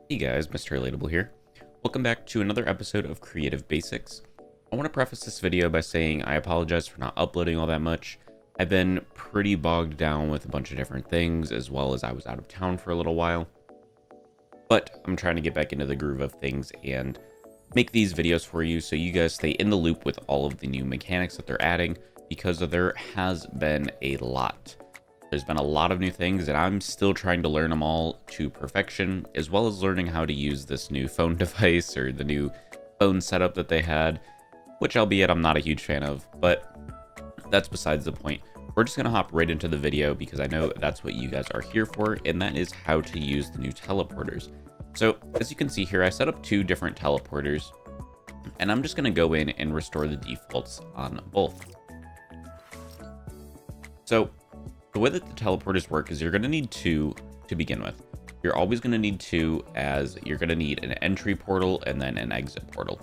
Hey guys, Mr.Relatable here. Welcome back to another episode of Creative Basics. I want to preface this video by saying I apologize for not uploading all that much. I've been pretty bogged down with a bunch of different things, as well as I was out of town for a little while. But I'm trying to get back into the groove of things and make these videos for you so you guys stay in the loop with all of the new mechanics that they're adding, because there has been a lot. There's been a lot of new things, and I'm still trying to learn them all to perfection, as well as learning how to use this new phone device or the new phone setup that they had, which albeit I'm not a huge fan of, but that's besides the point. We're just going to hop right into the video because I know that's what you guys are here for, and that is how to use the new teleporters. So as you can see here, I set up two different teleporters, and I'm just going to go in and restore the defaults on both. So the way that the teleporters work is you're going to need two to begin with. You're always going to need two, as you're going to need an entry portal and then an exit portal.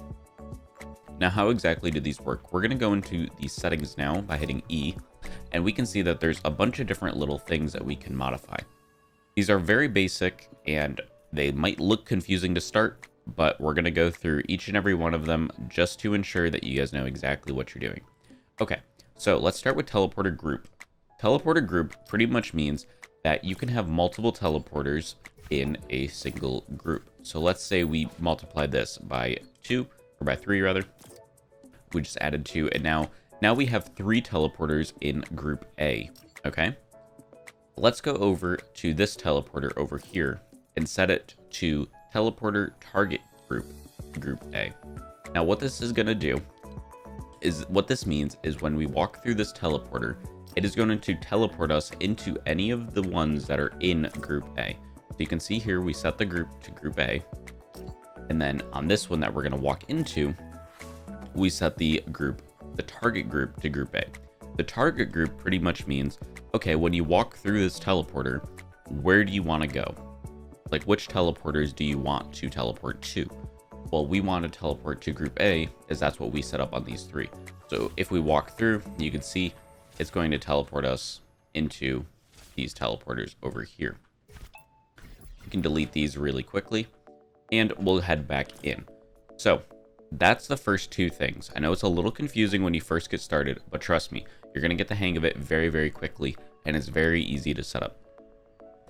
Now, how exactly do these work? We're going to go into the settings now by hitting E, and we can see that there's a bunch of different little things that we can modify. These are very basic, and they might look confusing to start, but we're going to go through each and every one of them just to ensure that you guys know exactly what you're doing. Okay, so let's start with teleporter group. Teleporter group pretty much means that you can have multiple teleporters in a single group. So let's say we multiply this by 2, or by 3 rather. We just added 2, and now we have 3 teleporters in group A, okay? Let's go over to this teleporter over here and set it to teleporter target group A. Now what this is going to do is, what this means is when we walk through this teleporter, it is going to teleport us into any of the ones that are in group A. So you can see here we set the group to group A, and then on this one that we're going to walk into, we set the target group to group A. The target group pretty much means, okay, when you walk through this teleporter, where do you want to go? Like, which teleporters do you want to teleport to? Well, we want to teleport to group A, as that's what we set up on these 3. So if we walk through, you can see it's going to teleport us into these teleporters over here. You can delete these really quickly, and we'll head back in. So that's the first 2 things. I know it's a little confusing when you first get started, but trust me, you're going to get the hang of it very, very quickly, and it's very easy to set up.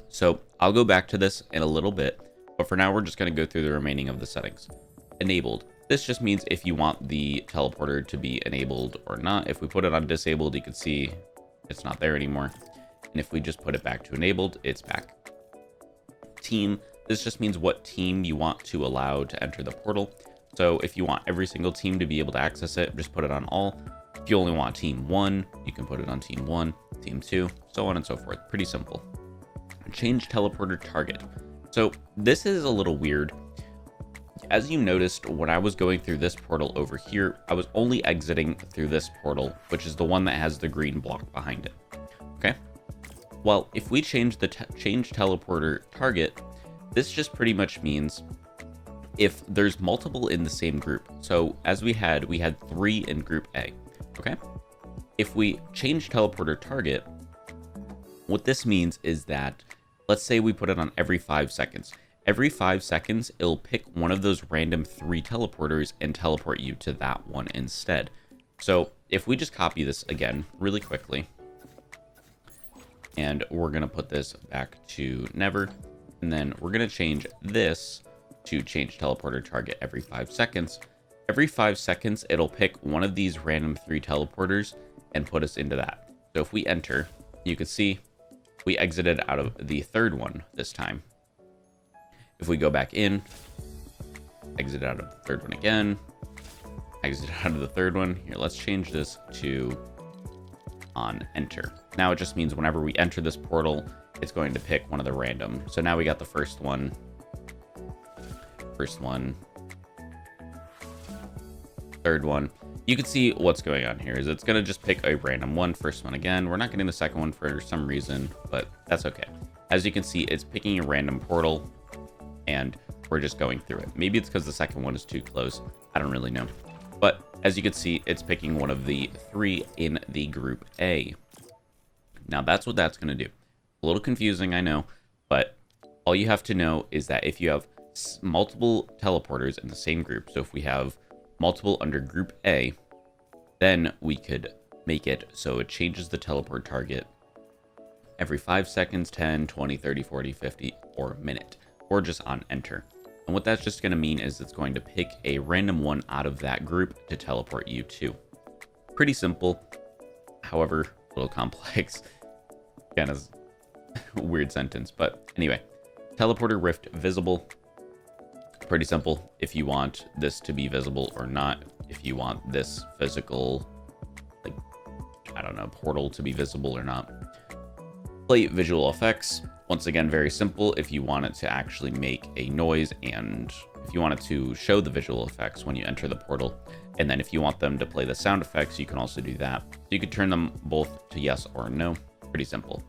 So I'll go back to this in a little bit, but for now we're just going to go through the remaining of the settings. Enabled. This just means if you want the teleporter to be enabled or not. If we put it on disabled, you can see it's not there anymore. And if we just put it back to enabled, it's back. Team. This just means what team you want to allow to enter the portal. So if you want every single team to be able to access it, just put it on all. If you only want team 1, you can put it on team 1, team 2, so on and so forth. Pretty simple. Change teleporter target. So this is a little weird. As you noticed, when I was going through this portal over here, I was only exiting through this portal, which is the one that has the green block behind it. Okay. Well, if we change the change teleporter target, this just pretty much means if there's multiple in the same group. So as we had 3 in group A. Okay. If we change teleporter target, what this means is that, let's say we put it on every 5 seconds. Every 5 seconds, it'll pick one of those random 3 teleporters and teleport you to that one instead. So if we just copy this again really quickly, and we're going to put this back to never, and then we're going to change this to change teleporter target every 5 seconds. Every 5 seconds, it'll pick one of these random 3 teleporters and put us into that. So if we enter, you can see we exited out of the 3rd one this time. If we go back in, exit out of the 3rd one again, exit out of the 3rd one. Here, let's change this to on enter. Now it just means whenever we enter this portal, it's going to pick one of the random. So now we got the first one, third one. You can see what's going on here is it's going to just pick a random one. First one again. We're not getting the second one for some reason, but that's okay. As you can see, it's picking a random portal, and we're just going through it. Maybe it's because the second one is too close. I don't really know. But as you can see, it's picking one of the 3 in the group A. Now that's what that's going to do. A little confusing, I know, but all you have to know is that if you have multiple teleporters in the same group. So if we have multiple under group A, then we could make it so it changes the teleport target every 5 seconds, 10, 20, 30, 40, 50, or a minute, or just on enter. And what that's just going to mean is it's going to pick a random one out of that group to teleport you to. Pretty simple, however, a little complex. Kind of weird sentence, but anyway. Teleporter rift visible. Pretty simple. If you want this to be visible or not, if you want this physical, like, I don't know, portal to be visible or not. Play visual effects. Once again, very simple. If you want it to actually make a noise, and if you want it to show the visual effects when you enter the portal, and then if you want them to play the sound effects, you can also do that. So you could turn them both to yes or no. Pretty simple.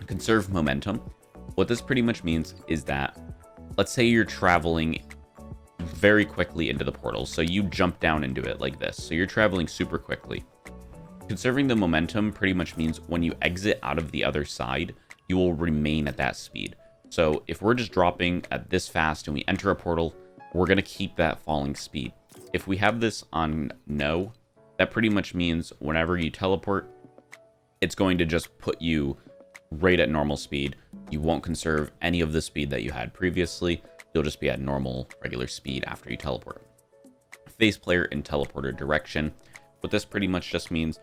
Conserve momentum. What this pretty much means is that, let's say you're traveling very quickly into the portal, so you jump down into it like this. So you're traveling super quickly. Conserving the momentum pretty much means when you exit out of the other side, you will remain at that speed. So if we're just dropping at this fast and we enter a portal, we're going to keep that falling speed. If we have this on no, that pretty much means whenever you teleport, it's going to just put you right at normal speed. You won't conserve any of the speed that you had previously. You'll just be at normal, regular speed after you teleport. Face player in teleporter direction. What this pretty much just means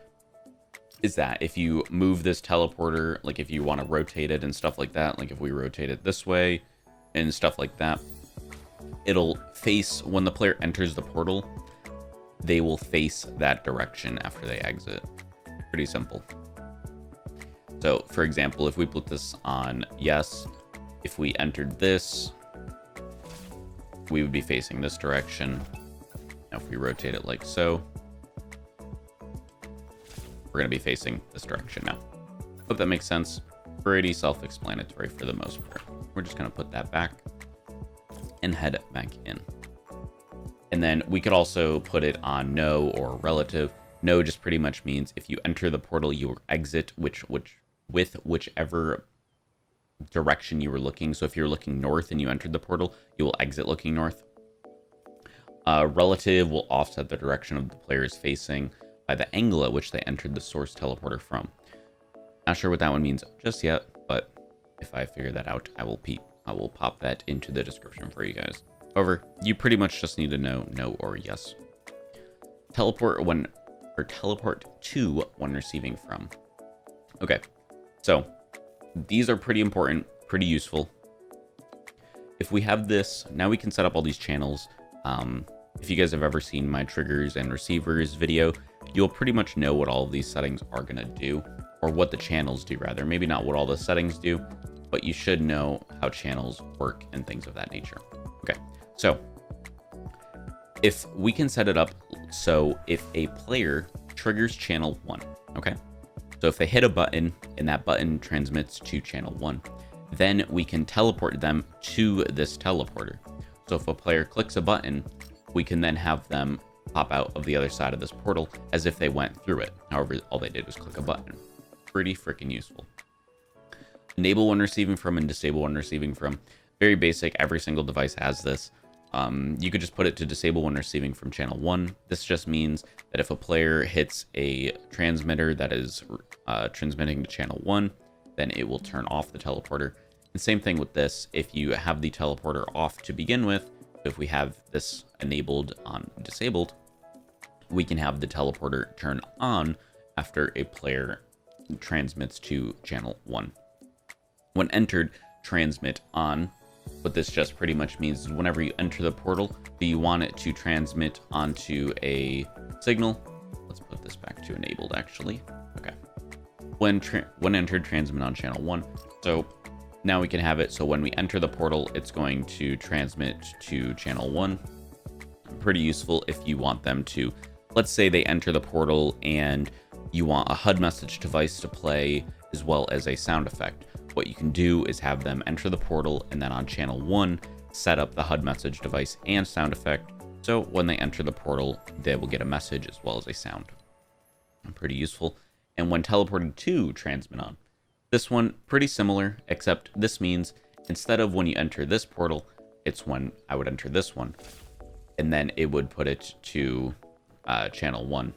is that if you move this teleporter, like if you want to rotate it and stuff like that, like if we rotate it this way and stuff like that, it'll face, when the player enters the portal, they will face that direction after they exit. Pretty simple. So, for example, if we put this on yes, if we entered this, we would be facing this direction. Now, if we rotate it like so, we're going to be facing this direction now. Hope that makes sense. Pretty self-explanatory for the most part. We're just going to put that back and head back in. And then we could also put it on no or relative. No just pretty much means if you enter the portal, you exit with whichever direction you were looking. So if you're looking north and you entered the portal, you will exit looking north. Relative will offset the direction of the player is facing by the angle at which they entered the source teleporter from. Not sure what that one means just yet, but if I figure that out, I will pop that into the description for you guys. However, you pretty much just need to know no or yes. Teleport to when receiving from. Okay, so these are pretty important, pretty useful. If we have this, now we can set up all these channels. If you guys have ever seen my triggers and receivers video, you'll pretty much know what all of these settings are going to do, or what the channels do rather. Maybe not what all the settings do, but you should know how channels work and things of that nature. Okay, so if we can set it up so if a player triggers channel 1, okay? So if they hit a button and that button transmits to channel 1, then we can teleport them to this teleporter. So if a player clicks a button, we can then have them pop out of the other side of this portal as if they went through it. However, all they did was click a button. Pretty freaking useful. Enable when receiving from and disable when receiving from. Very basic. Every single device has this. You could just put it to disable when receiving from channel 1. This just means that if a player hits a transmitter that is transmitting to channel 1, then it will turn off the teleporter. And same thing with this. If you have the teleporter off to begin with, if we have this enabled on disabled, we can have the teleporter turn on after a player transmits to channel 1. When entered, transmit on. What this just pretty much means is whenever you enter the portal, do you want it to transmit onto a signal? Let's put this back to enabled actually. Okay. When entered, transmit on channel 1. So now we can have it so when we enter the portal, it's going to transmit to channel 1. Pretty useful if you want them to, let's say they enter the portal and you want a HUD message device to play as well as a sound effect. What you can do is have them enter the portal and then on channel 1, set up the HUD message device and sound effect. So when they enter the portal, they will get a message as well as a sound. Pretty useful. And when teleporting to transmit on, this one pretty similar, except this means instead of when you enter this portal, it's when I would enter this one, and then it would put it to channel 1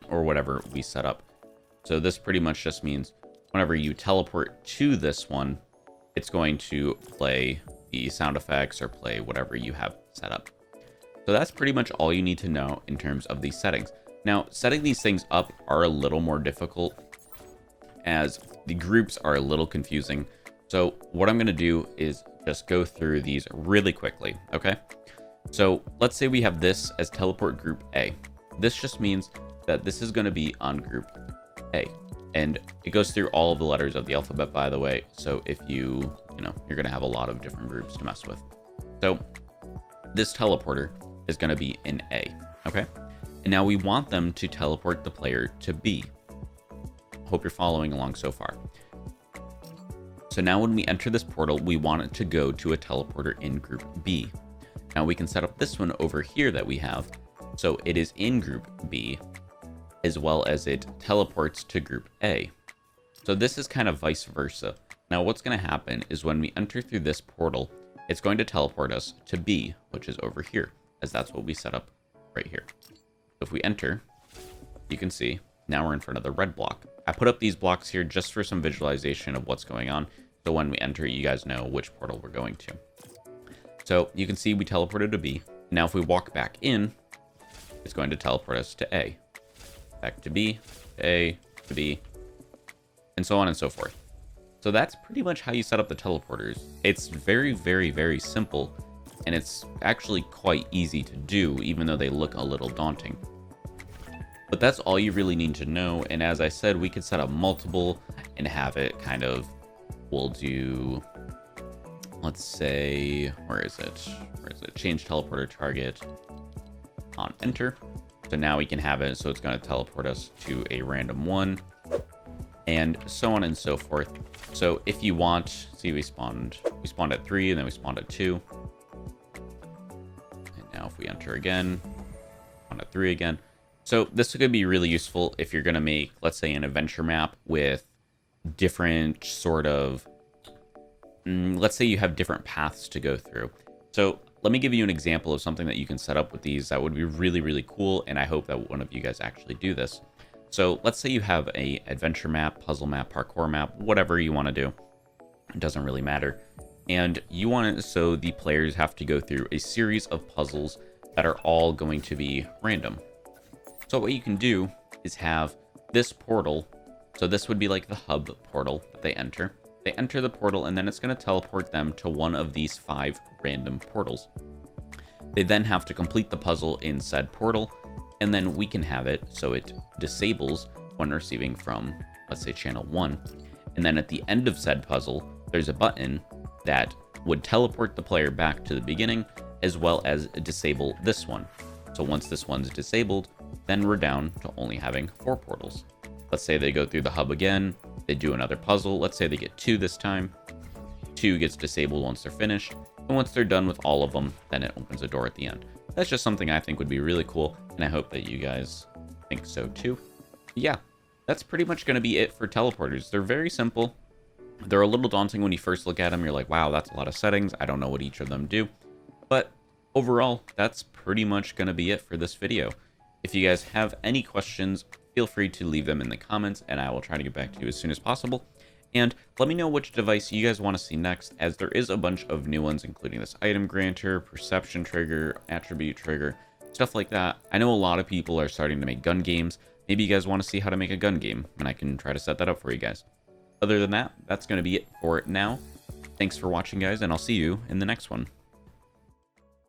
or whatever we set up. So this pretty much just means whenever you teleport to this one, it's going to play the sound effects or play whatever you have set up. So that's pretty much all you need to know in terms of these settings. Now, setting these things up are a little more difficult as the groups are a little confusing. So what I'm going to do is just go through these really quickly, okay? So let's say we have this as teleport group A. This just means that this is going to be on group A. And it goes through all of the letters of the alphabet, by the way. So if you're going to have a lot of different groups to mess with. So this teleporter is going to be in A, okay? And now we want them to teleport the player to B. Hope you're following along so far. So now when we enter this portal, we want it to go to a teleporter in group B. Now we can set up this one over here that we have. So it is in group B, as well as it teleports to group A. So this is kind of vice versa. Now what's going to happen is when we enter through this portal, it's going to teleport us to B, which is over here, as that's what we set up right here. So if we enter, you can see now we're in front of the red block. I put up these blocks here just for some visualization of what's going on. So when we enter, you guys know which portal we're going to. So you can see we teleported to B. Now if we walk back in, it's going to teleport us to A. Back to B, to A, to B, and so on and so forth. So that's pretty much how you set up the teleporters. It's very, very, very simple, and it's actually quite easy to do, even though they look a little daunting. But that's all you really need to know, and as I said, we could set up multiple and have it kind of, we'll do, let's say, where is it? Change teleporter target on enter. So now we can have it, so it's going to teleport us to a random one, and so on and so forth. So if you want, see, we spawned at 3, and then we spawned at 2. And now if we enter again, spawn at 3 again. So this could be really useful if you're going to make, let's say, an adventure map with different sort of, let's say you have different paths to go through. So let me give you an example of something that you can set up with these that would be really, really cool, and I hope that one of you guys actually do this. So let's say you have a adventure map, puzzle map, parkour map, whatever you want to do. It doesn't really matter. And you want it so the players have to go through a series of puzzles that are all going to be random. So what you can do is have this portal. So this would be like the hub portal that they enter. They enter the portal, and then it's going to teleport them to one of these 5 random portals. They then have to complete the puzzle in said portal, and then we can have it so it disables when receiving from, let's say, channel 1. And then at the end of said puzzle, there's a button that would teleport the player back to the beginning, as well as disable this one. So once this one's disabled, then we're down to only having 4 portals. Let's say they go through the hub again, they do another puzzle. Let's say they get 2 this time. 2 gets disabled once they're finished. And once they're done with all of them, then it opens a door at the end. That's just something I think would be really cool, and I hope that you guys think so too. Yeah, that's pretty much going to be it for teleporters. They're very simple. They're a little daunting when you first look at them. You're like, wow, that's a lot of settings. I don't know what each of them do. But overall, that's pretty much going to be it for this video. If you guys have any questions, feel free to leave them in the comments, and I will try to get back to you as soon as possible. And let me know which device you guys want to see next, as there is a bunch of new ones, including this item granter, perception trigger, attribute trigger, stuff like that. I know a lot of people are starting to make gun games. Maybe you guys want to see how to make a gun game, and I can try to set that up for you guys. Other than that, that's going to be it for now. Thanks for watching, guys, and I'll see you in the next one.